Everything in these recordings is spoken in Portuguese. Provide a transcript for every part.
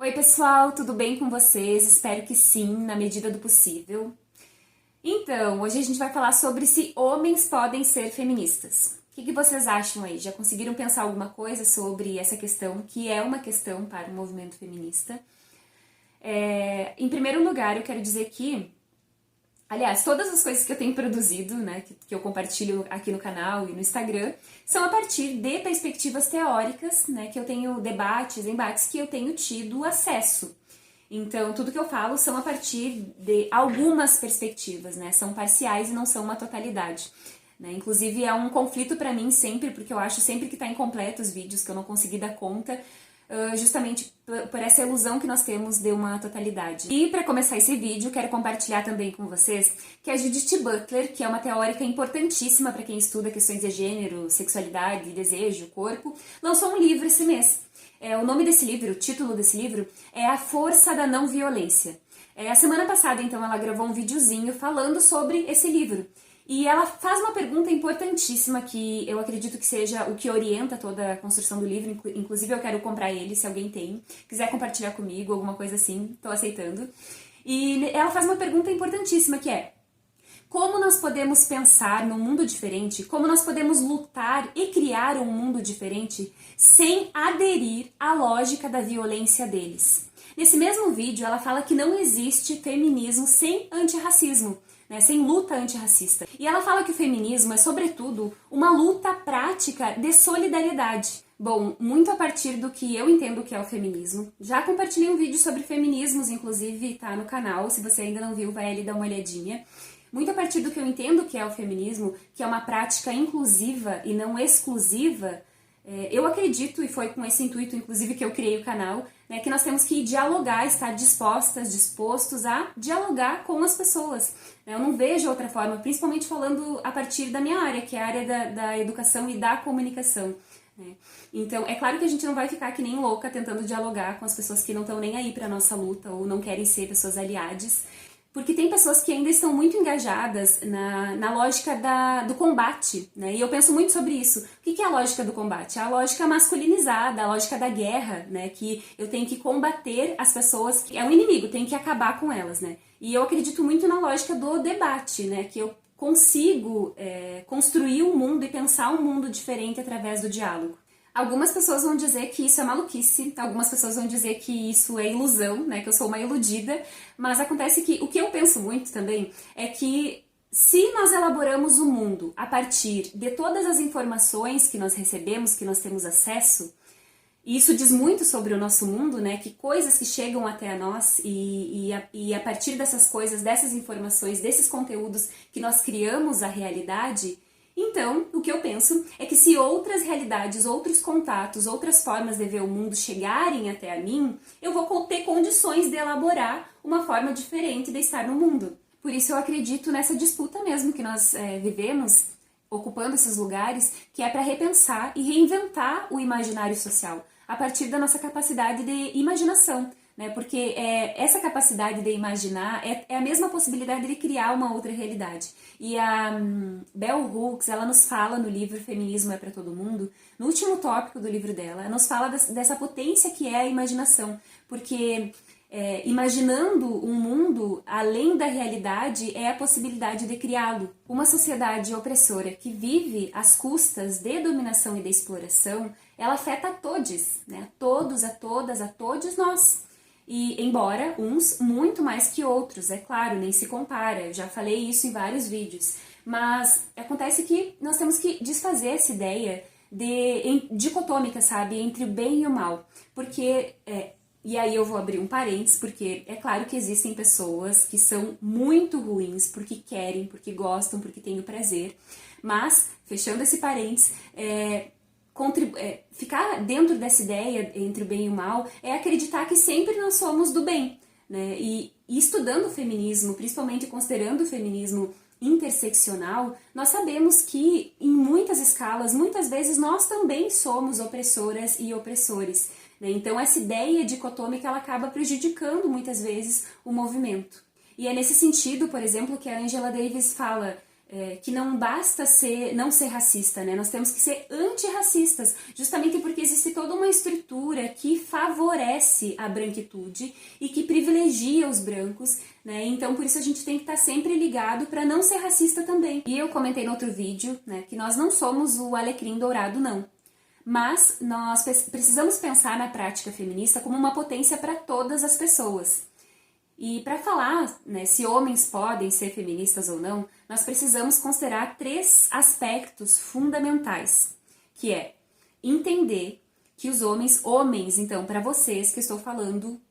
Oi pessoal, tudo bem com vocês? Espero que sim, na medida do possível. Então, hoje a gente vai falar sobre se homens podem ser feministas. O que vocês acham aí? Já conseguiram pensar alguma coisa sobre essa questão, que é uma questão para o movimento feminista? Em primeiro lugar, eu quero dizer que, aliás, todas as coisas que eu tenho produzido, né, que eu compartilho aqui no canal e no Instagram, são a partir de perspectivas teóricas, né, que eu tenho embates que eu tenho tido acesso. Então, tudo que eu falo são a partir de algumas perspectivas, né, são parciais e não são uma totalidade. Né? Inclusive, é um conflito pra mim sempre, porque eu acho sempre que tá incompleto os vídeos, que eu não consegui dar conta, justamente por essa ilusão que nós temos de uma totalidade. E para começar esse vídeo, quero compartilhar também com vocês que a Judith Butler, que é uma teórica importantíssima para quem estuda questões de gênero, sexualidade, desejo, corpo, lançou um livro esse mês. O nome desse livro, o título desse livro, é A Força da Não Violência. A semana passada, então, ela gravou um videozinho falando sobre esse livro. E ela faz uma pergunta importantíssima que eu acredito que seja o que orienta toda a construção do livro. Inclusive, eu quero comprar ele, se alguém tem. Quiser compartilhar comigo, alguma coisa assim, tô aceitando. E ela faz uma pergunta importantíssima que é: como nós podemos pensar num mundo diferente? Como nós podemos lutar e criar um mundo diferente sem aderir à lógica da violência deles? Nesse mesmo vídeo, ela fala que não existe feminismo sem antirracismo. Né, sem luta antirracista. E ela fala que o feminismo é, sobretudo, uma luta prática de solidariedade. Bom, muito a partir do que eu entendo que é o feminismo. Já compartilhei um vídeo sobre feminismos, inclusive tá no canal, se você ainda não viu, vai ali dar uma olhadinha. Muito a partir do que eu entendo que é o feminismo, que é uma prática inclusiva e não exclusiva, eu acredito, e foi com esse intuito, inclusive, que eu criei o canal, né, que nós temos que dialogar, estar dispostos a dialogar com as pessoas. Eu não vejo outra forma, principalmente falando a partir da minha área, que é a área da educação e da comunicação. Né? Então, é claro que a gente não vai ficar que nem louca tentando dialogar com as pessoas que não estão nem aí para a nossa luta ou não querem ser pessoas aliadas, porque tem pessoas que ainda estão muito engajadas na lógica do combate, né? E eu penso muito sobre isso. O que é a lógica do combate? É a lógica masculinizada, a lógica da guerra, né? Que eu tenho que combater as pessoas, que é um inimigo, tenho que acabar com elas, né? E eu acredito muito na lógica do debate, né? Que eu consigo construir um mundo e pensar um mundo diferente através do diálogo. Algumas pessoas vão dizer que isso é maluquice, algumas pessoas vão dizer que isso é ilusão, né, que eu sou uma iludida, mas acontece que o que eu penso muito também é que se nós elaboramos o mundo a partir de todas as informações que nós recebemos, que nós temos acesso, e isso diz muito sobre o nosso mundo, né, que coisas que chegam até a nós e a partir dessas coisas, dessas informações, desses conteúdos que nós criamos a realidade. Então, o que eu penso é que se outras realidades, outros contatos, outras formas de ver o mundo chegarem até a mim, eu vou ter condições de elaborar uma forma diferente de estar no mundo. Por isso eu acredito nessa disputa mesmo que nós vivemos, ocupando esses lugares, que é para repensar e reinventar o imaginário social, a partir da nossa capacidade de imaginação. Né? Porque essa capacidade de imaginar é a mesma possibilidade de criar uma outra realidade. E a Bell Hooks, ela nos fala no livro Feminismo é para Todo Mundo, no último tópico do livro dela, ela nos fala dessa potência que é a imaginação. Porque imaginando um mundo além da realidade é a possibilidade de criá-lo. Uma sociedade opressora que vive às custas de dominação e de exploração, ela afeta a todos, né? Todos, a todas, a todos nós. E embora uns muito mais que outros, é claro, nem se compara, eu já falei isso em vários vídeos, mas acontece que nós temos que desfazer essa ideia dicotômica, sabe, entre o bem e o mal, porque, e aí eu vou abrir um parênteses, porque é claro que existem pessoas que são muito ruins porque querem, porque gostam, porque têm o prazer, mas, fechando esse parênteses, ficar dentro dessa ideia entre o bem e o mal é acreditar que sempre nós somos do bem, né? E estudando o feminismo, principalmente considerando o feminismo interseccional, nós sabemos que em muitas escalas, muitas vezes nós também somos opressoras e opressores, né? Então essa ideia dicotômica ela acaba prejudicando muitas vezes o movimento. E é nesse sentido, por exemplo, que a Angela Davis fala: que não basta não ser racista, né? Nós temos que ser antirracistas, justamente porque existe toda uma estrutura que favorece a branquitude e que privilegia os brancos, né? Então, por isso a gente tem que estar sempre ligado para não ser racista também. E eu comentei no outro vídeo, né, que nós não somos o alecrim dourado, não. Mas nós precisamos pensar na prática feminista como uma potência para todas as pessoas. E para falar, né, se homens podem ser feministas ou não, nós precisamos considerar 3 aspectos fundamentais, que é entender que os homens, então, para vocês que estou falando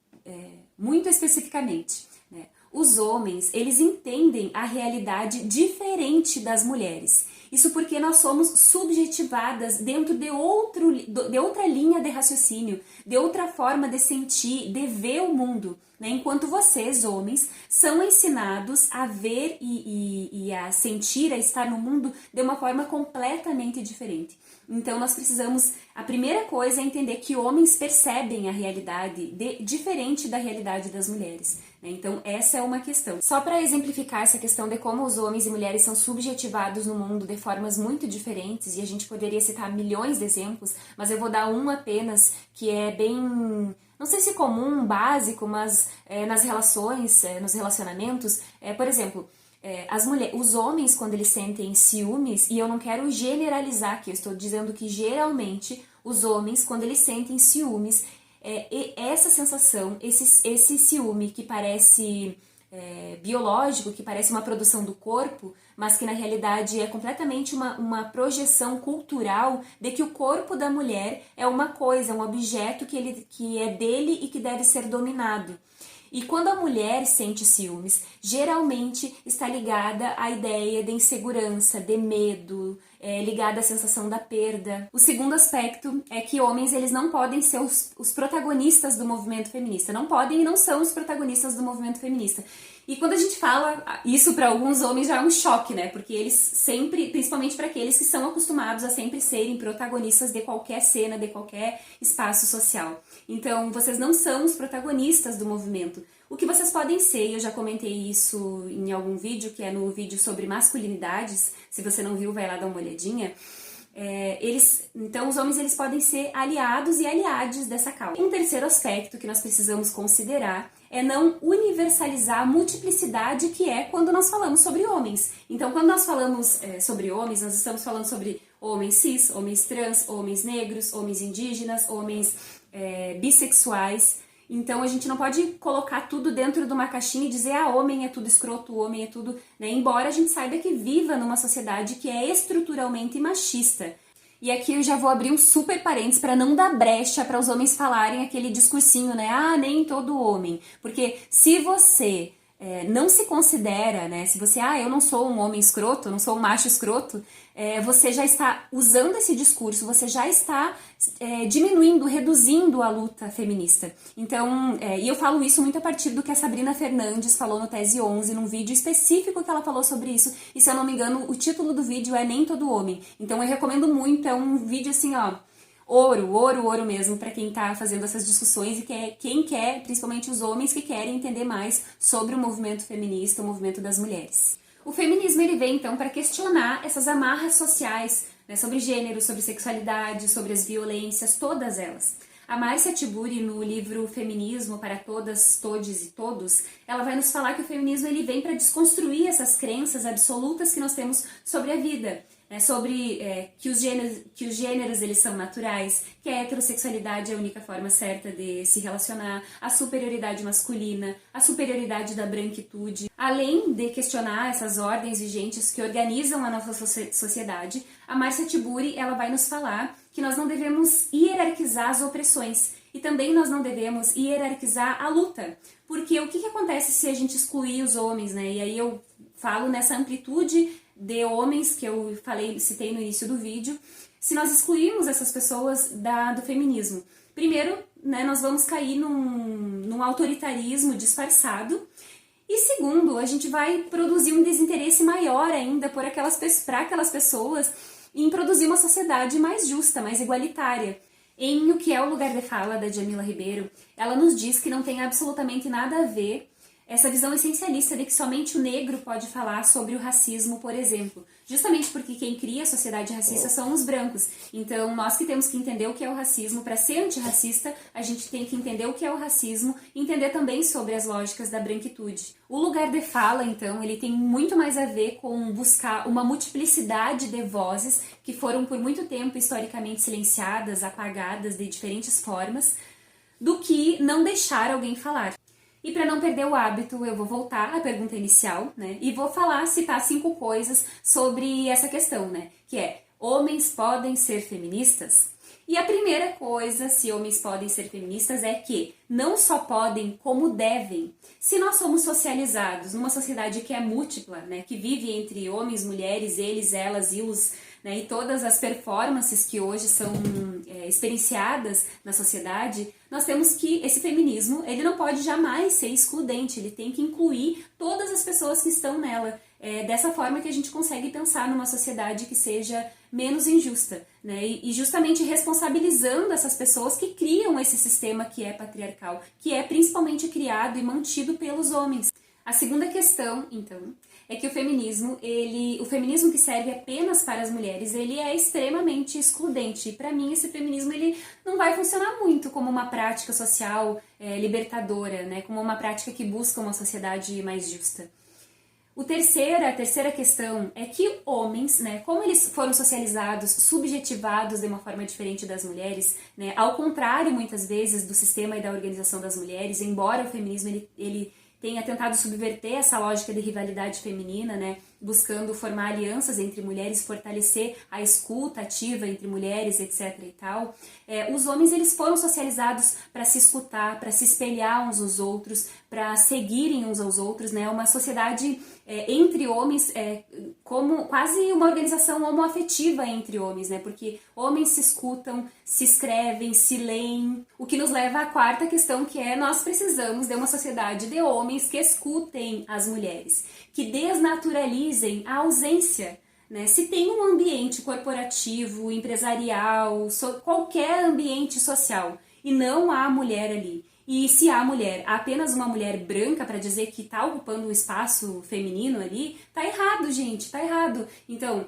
muito especificamente, né, os homens, eles entendem a realidade diferente das mulheres. Isso porque nós somos subjetivadas dentro de outra linha de raciocínio, de outra forma de sentir, de ver o mundo, né? Enquanto vocês, homens, são ensinados a ver e a sentir, a estar no mundo de uma forma completamente diferente. Então nós precisamos, a primeira coisa é entender que homens percebem a realidade diferente da realidade das mulheres. Então essa é uma questão. Só para exemplificar essa questão de como os homens e mulheres são subjetivados no mundo de formas muito diferentes, e a gente poderia citar milhões de exemplos, mas eu vou dar um apenas que é bem, não sei se comum, básico, mas nas relações, nos relacionamentos, por exemplo, os homens, quando eles sentem ciúmes, e eu não quero generalizar aqui, eu estou dizendo que geralmente os homens, quando eles sentem ciúmes, essa sensação, esse ciúme que parece biológico, que parece uma produção do corpo, mas que na realidade é completamente uma projeção cultural de que o corpo da mulher é uma coisa, um objeto que é dele e que deve ser dominado. E quando a mulher sente ciúmes, geralmente está ligada à ideia de insegurança, de medo, ligada à sensação da perda. O segundo aspecto é que homens, eles não podem ser os protagonistas do movimento feminista. Não podem e não são os protagonistas do movimento feminista. E quando a gente fala isso para alguns homens já é um choque, né? Porque eles sempre, principalmente para aqueles que são acostumados a sempre serem protagonistas de qualquer cena, de qualquer espaço social. Então, vocês não são os protagonistas do movimento. O que vocês podem ser, e eu já comentei isso em algum vídeo, que é no vídeo sobre masculinidades, se você não viu, vai lá dar uma olhadinha. Então, os homens, eles podem ser aliados e aliadas dessa causa. Um terceiro aspecto que nós precisamos considerar é não universalizar a multiplicidade que é quando nós falamos sobre homens. Então, quando nós falamos sobre homens, nós estamos falando sobre homens cis, homens trans, homens negros, homens indígenas, homens bissexuais. Então, a gente não pode colocar tudo dentro de uma caixinha e dizer, homem é tudo escroto, homem é tudo, né? Embora a gente saiba que viva numa sociedade que é estruturalmente machista. E aqui eu já vou abrir um super parênteses para não dar brecha para os homens falarem aquele discursinho, né? Nem todo homem. Porque se você não se considera, né? Se você, eu não sou um homem escroto, eu não sou um macho escroto, você já está usando esse discurso, você já está diminuindo, reduzindo a luta feminista. Então, e eu falo isso muito a partir do que a Sabrina Fernandes falou no Tese 11, num vídeo específico que ela falou sobre isso, e se eu não me engano, o título do vídeo é Nem Todo Homem. Então eu recomendo muito, é um vídeo assim, ouro mesmo para quem tá fazendo essas discussões e quem quer, principalmente os homens que querem entender mais sobre o movimento feminista, o movimento das mulheres. O feminismo, ele vem então para questionar essas amarras sociais, né, sobre gênero, sobre sexualidade, sobre as violências, todas elas. A Márcia Tiburi, no livro Feminismo para Todas, Todes e Todos, ela vai nos falar que o feminismo, ele vem para desconstruir essas crenças absolutas que nós temos sobre a vida, sobre que os gêneros eles são naturais, que a heterossexualidade é a única forma certa de se relacionar, a superioridade masculina, a superioridade da branquitude. Além de questionar essas ordens vigentes que organizam a nossa sociedade, a Márcia Tiburi, ela vai nos falar que nós não devemos hierarquizar as opressões e também nós não devemos hierarquizar a luta, porque o que acontece se a gente excluir os homens, né? E aí eu falo nessa amplitude de homens que eu citei no início do vídeo, se nós excluirmos essas pessoas do feminismo. Primeiro, né, nós vamos cair num autoritarismo disfarçado, e segundo, a gente vai produzir um desinteresse maior ainda para aquelas pessoas em produzir uma sociedade mais justa, mais igualitária. Em O que é o lugar de fala, da Djamila Ribeiro, ela nos diz que não tem absolutamente nada a ver essa visão essencialista de que somente o negro pode falar sobre o racismo, por exemplo. Justamente porque quem cria a sociedade racista são os brancos. Então, nós que temos que entender o que é o racismo, para ser antirracista, a gente tem que entender o que é o racismo e entender também sobre as lógicas da branquitude. O lugar de fala, então, ele tem muito mais a ver com buscar uma multiplicidade de vozes que foram por muito tempo historicamente silenciadas, apagadas de diferentes formas, do que não deixar alguém falar. E para não perder o hábito, eu vou voltar à pergunta inicial, né? E vou citar 5 coisas sobre essa questão, né? Que é, homens podem ser feministas? E a primeira coisa, se homens podem ser feministas, é que não só podem, como devem. Se nós somos socializados numa sociedade que é múltipla, né? Que vive entre homens, mulheres, eles, elas e os... Né, e todas as performances que hoje são experienciadas na sociedade, nós temos que esse feminismo, ele não pode jamais ser excludente, ele tem que incluir todas as pessoas que estão nela. É dessa forma que a gente consegue pensar numa sociedade que seja menos injusta, né? E justamente responsabilizando essas pessoas que criam esse sistema que é patriarcal, que é principalmente criado e mantido pelos homens. A segunda questão, então, é que o feminismo que serve apenas para as mulheres, ele é extremamente excludente. E para mim, esse feminismo ele não vai funcionar muito como uma prática social libertadora, né? Como uma prática que busca uma sociedade mais justa. A terceira questão é que homens, né, como eles foram socializados, subjetivados de uma forma diferente das mulheres, né, ao contrário, muitas vezes, do sistema e da organização das mulheres, embora o feminismo ele tenha tentado subverter essa lógica de rivalidade feminina, né, buscando formar alianças entre mulheres, fortalecer a escuta ativa entre mulheres, etc. e tal. Os homens eles foram socializados para se escutar, para se espelhar uns aos outros, para seguirem uns aos outros, né? Uma sociedade entre homens, como quase uma organização homoafetiva entre homens, né? Porque homens se escutam, se escrevem, se leem, o que nos leva à quarta questão, que é nós precisamos de uma sociedade de homens que escutem as mulheres, que desnaturalizem a ausência, né? Se tem um ambiente corporativo, empresarial, qualquer ambiente social, e não há mulher ali, e se há mulher, há apenas uma mulher branca para dizer que está ocupando um espaço feminino ali, tá errado, gente, tá errado. Então,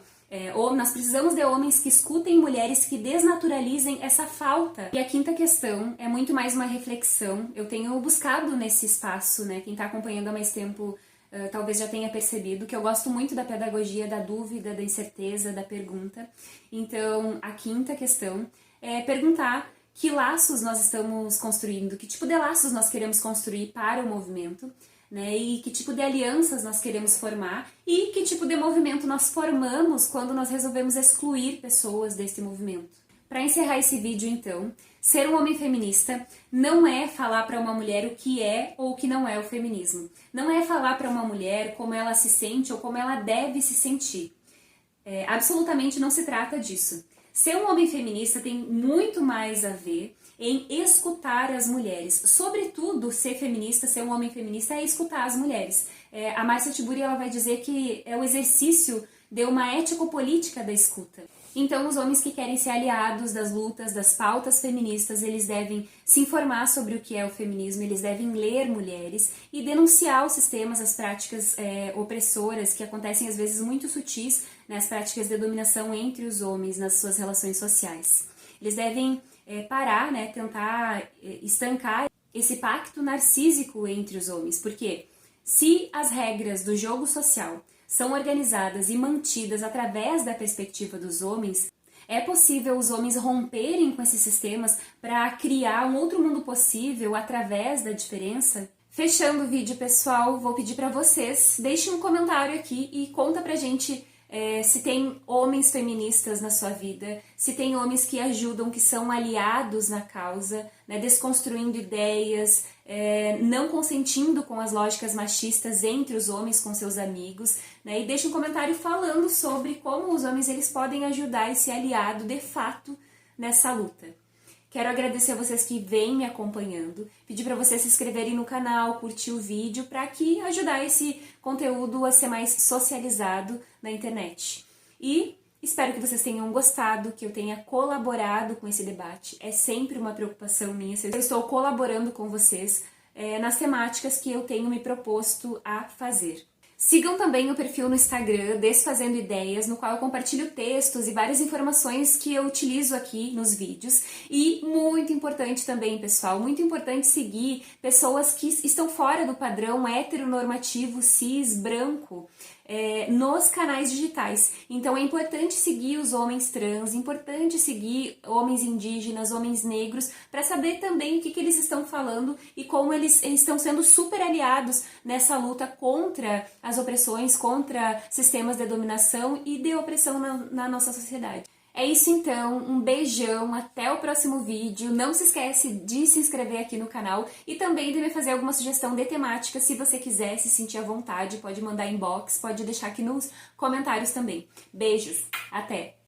nós precisamos de homens que escutem mulheres, que desnaturalizem essa falta. E a quinta questão é muito mais uma reflexão. Eu tenho buscado nesse espaço, né? Quem está acompanhando há mais tempo talvez já tenha percebido que eu gosto muito da pedagogia, da dúvida, da incerteza, da pergunta. Então, a quinta questão é perguntar que laços nós estamos construindo, que tipo de laços nós queremos construir para o movimento, né? E que tipo de alianças nós queremos formar e que tipo de movimento nós formamos quando nós resolvemos excluir pessoas desse movimento. Para encerrar esse vídeo, então, ser um homem feminista não é falar para uma mulher o que é ou o que não é o feminismo. Não é falar para uma mulher como ela se sente ou como ela deve se sentir. Absolutamente não se trata disso. Ser um homem feminista tem muito mais a ver em escutar as mulheres. Sobretudo, ser feminista, ser um homem feminista é escutar as mulheres. A Marcia Tiburi ela vai dizer que é o exercício de uma ético-política da escuta. Então, os homens que querem ser aliados das lutas, das pautas feministas, eles devem se informar sobre o que é o feminismo, eles devem ler mulheres e denunciar os sistemas, as práticas opressoras que acontecem às vezes muito sutis, né, as práticas de dominação entre os homens nas suas relações sociais. Eles devem parar, né, tentar estancar esse pacto narcísico entre os homens, porque se as regras do jogo social são organizadas e mantidas através da perspectiva dos homens, é possível os homens romperem com esses sistemas para criar um outro mundo possível através da diferença? Fechando o vídeo, pessoal, vou pedir para vocês, deixem um comentário aqui e conta pra gente se tem homens feministas na sua vida, se tem homens que ajudam, que são aliados na causa, né, desconstruindo ideias, não consentindo com as lógicas machistas entre os homens com seus amigos, né, e deixa um comentário falando sobre como os homens eles podem ajudar esse aliado de fato nessa luta. Quero agradecer a vocês que vêm me acompanhando, pedir para vocês se inscreverem no canal, curtir o vídeo, para que ajudar esse conteúdo a ser mais socializado na internet. E espero que vocês tenham gostado, que eu tenha colaborado com esse debate. É sempre uma preocupação minha, eu estou colaborando com vocês nas temáticas que eu tenho me proposto a fazer. Sigam também o perfil no Instagram, Desfazendo Ideias, no qual eu compartilho textos e várias informações que eu utilizo aqui nos vídeos. E muito importante também, pessoal, muito importante seguir pessoas que estão fora do padrão heteronormativo, cis, branco, nos canais digitais. Então é importante seguir os homens trans, importante seguir homens indígenas, homens negros, para saber também o que eles estão falando e como eles estão sendo super aliados nessa luta contra as opressões, contra sistemas de dominação e de opressão na nossa sociedade. É isso então, um beijão, até o próximo vídeo, não se esquece de se inscrever aqui no canal e também de me fazer alguma sugestão de temática, se você quiser, se sentir à vontade, pode mandar inbox, pode deixar aqui nos comentários também. Beijos, até!